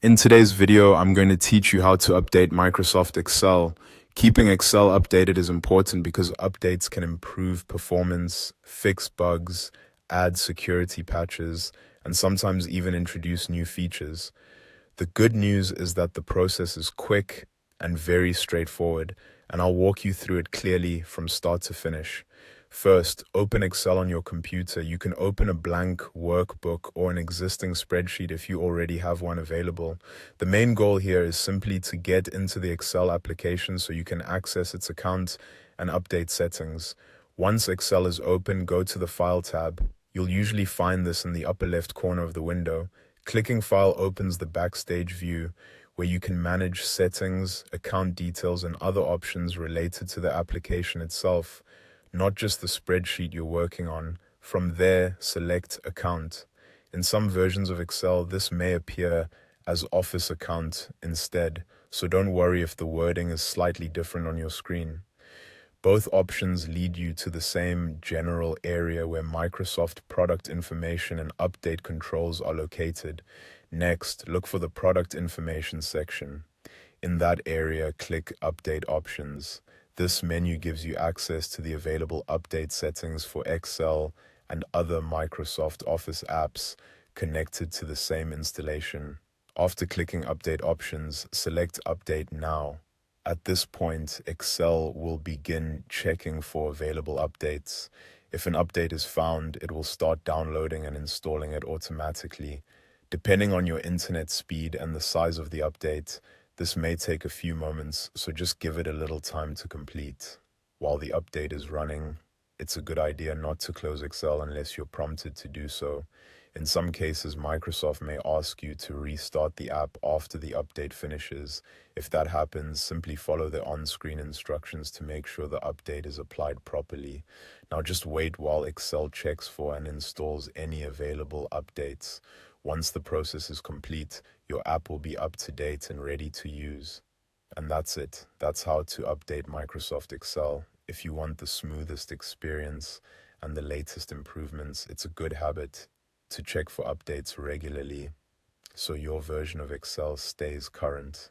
In today's video, I'm going to teach you how to update Microsoft Excel. Keeping Excel updated is important because updates can improve performance, fix bugs, add security patches, and sometimes even introduce new features. The good news is that the process is quick and very straightforward, and I'll walk you through it clearly from start to finish. First, open Excel on your computer. You can open a blank workbook or an existing spreadsheet if you already have one available. The main goal here is simply to get into the Excel application so you can access its account and update settings. Once Excel is open, go to the File tab. You'll usually find this in the upper left corner of the window. Clicking File opens the Backstage view, where you can manage settings, account details, and other options related to the application itself, not just the spreadsheet you're working on. From there, select Account. In some versions of Excel, this may appear as Office Account instead, so don't worry if the wording is slightly different on your screen. Both options lead you to the same general area where Microsoft product information and update controls are located. Next, look for the product information section. In that area, click Update Options. This menu gives you access to the available update settings for Excel and other Microsoft Office apps connected to the same installation. After clicking Update Options, select Update Now. At this point, Excel will begin checking for available updates. If an update is found, it will start downloading and installing it automatically. Depending on your internet speed and the size of the update, this may take a few moments, so just give it a little time to complete. While the update is running, it's a good idea not to close Excel unless you're prompted to do so. In some cases, Microsoft may ask you to restart the app after the update finishes. If that happens, simply follow the on-screen instructions to make sure the update is applied properly. Now just wait while Excel checks for and installs any available updates. Once the process is complete, your app will be up to date and ready to use. And that's it. That's how to update Microsoft Excel. If you want the smoothest experience and the latest improvements, it's a good habit to check for updates regularly so your version of Excel stays current.